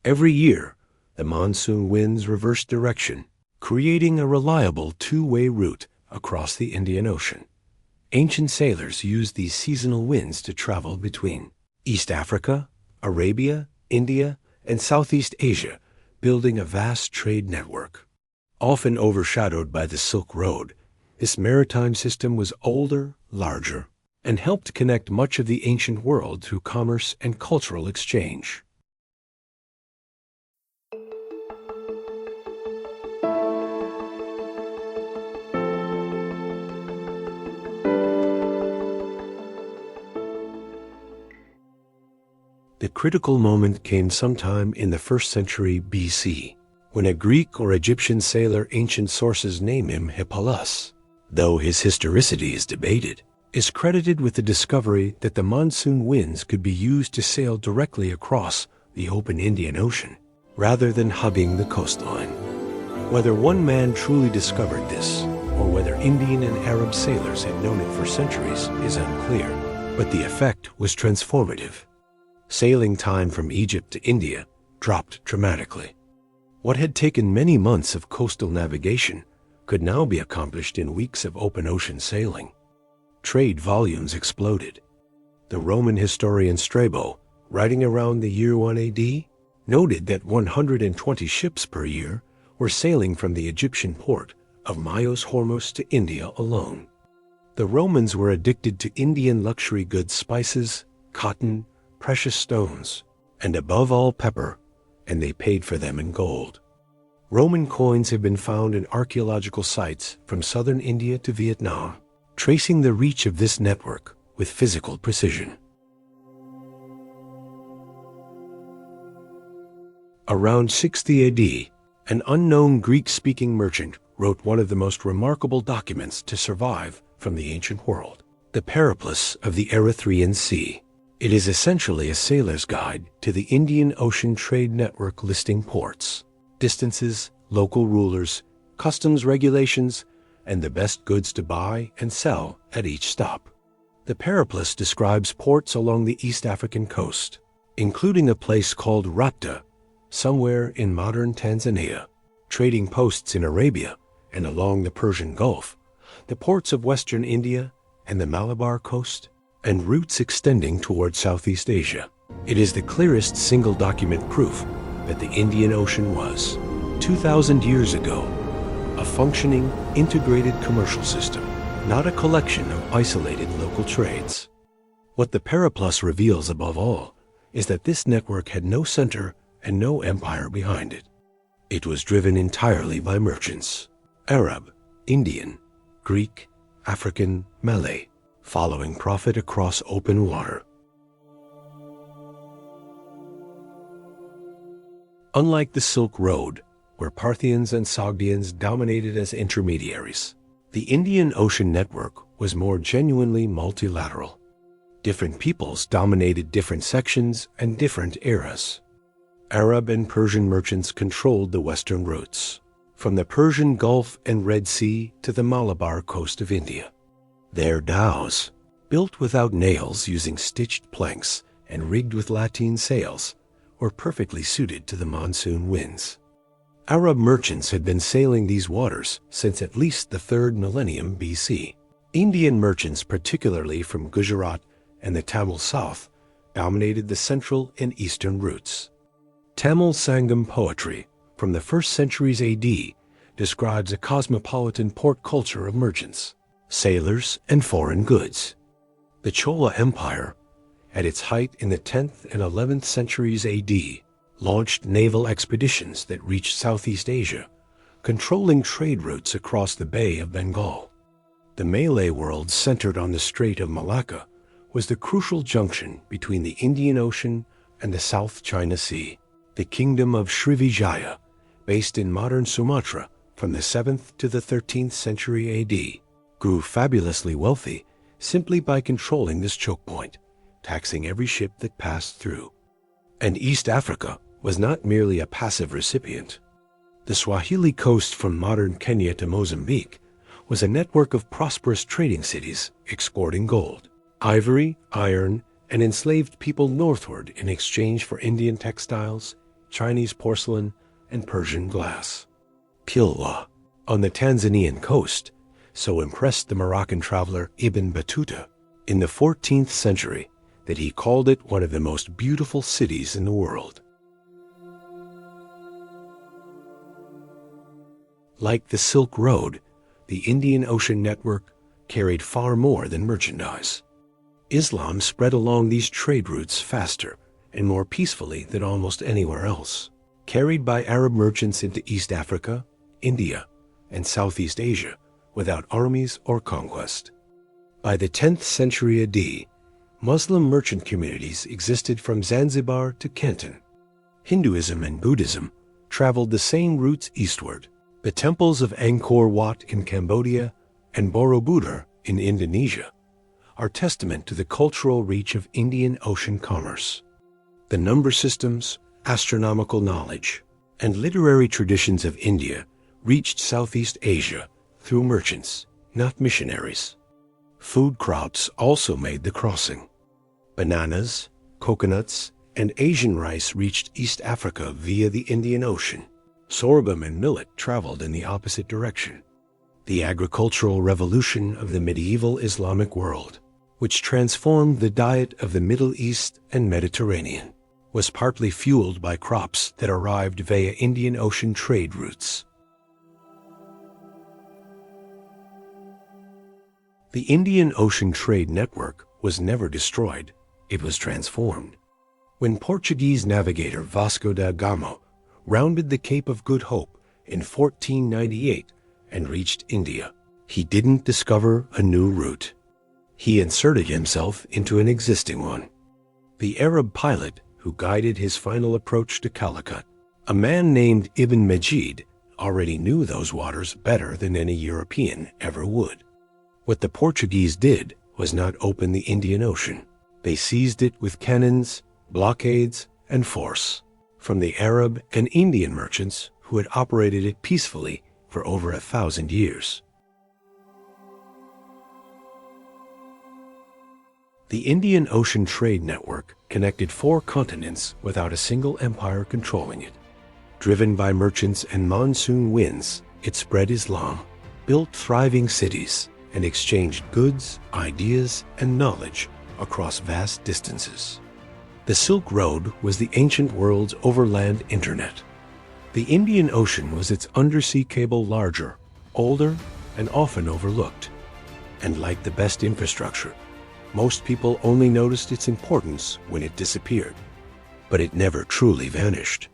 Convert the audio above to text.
Every year, the monsoon winds reverse direction, creating a reliable two-way route across the Indian Ocean. Ancient sailors used these seasonal winds to travel between East Africa, Arabia, India, and Southeast Asia, building a vast trade network. Often overshadowed by the Silk Road, this maritime system was older, larger, and helped connect much of the ancient world through commerce and cultural exchange. The critical moment came sometime in the 1st century BC, when a Greek or Egyptian sailor, ancient sources name him Hippalus, though his historicity is debated, is credited with the discovery that the monsoon winds could be used to sail directly across the open Indian Ocean, rather than hugging the coastline. Whether one man truly discovered this, or whether Indian and Arab sailors had known it for centuries, is unclear, but the effect was transformative. Sailing time from Egypt to India dropped dramatically. What had taken many months of coastal navigation could now be accomplished in weeks of open ocean sailing. Trade volumes exploded. The Roman historian Strabo, writing around the year 1 AD, noted that 120 ships per year were sailing from the Egyptian port of Myos Hormos to India alone. The Romans were addicted to Indian luxury goods, spices, cotton, precious stones, and above all pepper, and they paid for them in gold. Roman coins have been found in archaeological sites from southern India to Vietnam, tracing the reach of this network with physical precision. Around 60 AD, an unknown Greek-speaking merchant wrote one of the most remarkable documents to survive from the ancient world, the Periplus of the Erythraean Sea. It is essentially a sailor's guide to the Indian Ocean trade network, listing ports, distances, local rulers, customs regulations, and the best goods to buy and sell at each stop. The Periplus describes ports along the East African coast, including a place called Rabda, somewhere in modern Tanzania, trading posts in Arabia and along the Persian Gulf, the ports of western India and the Malabar coast, and routes extending toward Southeast Asia. It is the clearest single document proof that the Indian Ocean was, 2,000 years ago, a functioning, integrated commercial system, not a collection of isolated local trades. What the Periplus reveals above all is that this network had no center and no empire behind it. It was driven entirely by merchants, Arab, Indian, Greek, African, Malay, following profit across open water. Unlike the Silk Road, where Parthians and Sogdians dominated as intermediaries, the Indian Ocean network was more genuinely multilateral. Different peoples dominated different sections and different eras. Arab and Persian merchants controlled the western routes, from the Persian Gulf and Red Sea to the Malabar coast of India. Their dhows, built without nails using stitched planks and rigged with lateen sails, were perfectly suited to the monsoon winds. Arab merchants had been sailing these waters since at least the 3rd millennium BC. Indian merchants, particularly from Gujarat and the Tamil South, dominated the central and eastern routes. Tamil Sangam poetry from the 1st centuries AD describes a cosmopolitan port culture of merchants, sailors, and foreign goods. The Chola Empire, at its height in the 10th and 11th centuries AD, launched naval expeditions that reached Southeast Asia, controlling trade routes across the Bay of Bengal. The Malay world, centered on the Strait of Malacca, was the crucial junction between the Indian Ocean and the South China Sea. The kingdom of Srivijaya, based in modern Sumatra from the 7th to the 13th century AD, grew fabulously wealthy simply by controlling this choke point, taxing every ship that passed through. And East Africa was not merely a passive recipient. The Swahili coast from modern Kenya to Mozambique was a network of prosperous trading cities exporting gold, ivory, iron, and enslaved people northward in exchange for Indian textiles, Chinese porcelain, and Persian glass. Pilwa, on the Tanzanian coast, so impressed the Moroccan traveler Ibn Battuta in the 14th century that he called it one of the most beautiful cities in the world. Like the Silk Road, the Indian Ocean network carried far more than merchandise. Islam spread along these trade routes faster and more peacefully than almost anywhere else, carried by Arab merchants into East Africa, India, and Southeast Asia without armies or conquest. By the 10th century AD, Muslim merchant communities existed from Zanzibar to Canton. Hinduism and Buddhism traveled the same routes eastward. The temples of Angkor Wat in Cambodia and Borobudur in Indonesia are testament to the cultural reach of Indian Ocean commerce. The number systems, astronomical knowledge, and literary traditions of India reached Southeast Asia through merchants, not missionaries. Food crops also made the crossing. Bananas, coconuts, and Asian rice reached East Africa via the Indian Ocean. Sorghum and millet traveled in the opposite direction. The agricultural revolution of the medieval Islamic world, which transformed the diet of the Middle East and Mediterranean, was partly fueled by crops that arrived via Indian Ocean trade routes. The Indian Ocean trade network was never destroyed, it was transformed. When Portuguese navigator Vasco da Gama rounded the Cape of Good Hope in 1498 and reached India, he didn't discover a new route. He inserted himself into an existing one. The Arab pilot who guided his final approach to Calicut, a man named Ibn Majid, already knew those waters better than any European ever would. What the Portuguese did was not open the Indian Ocean. They seized it with cannons, blockades, and force from the Arab and Indian merchants who had operated it peacefully for over 1,000 years. The Indian Ocean trade network connected 4 continents without a single empire controlling it. Driven by merchants and monsoon winds, it spread Islam, built thriving cities, and exchanged goods, ideas, and knowledge across vast distances. The Silk Road was the ancient world's overland internet. The Indian Ocean was its undersea cable larger, older, and often overlooked. And like the best infrastructure, most people only noticed its importance when it disappeared. But it never truly vanished.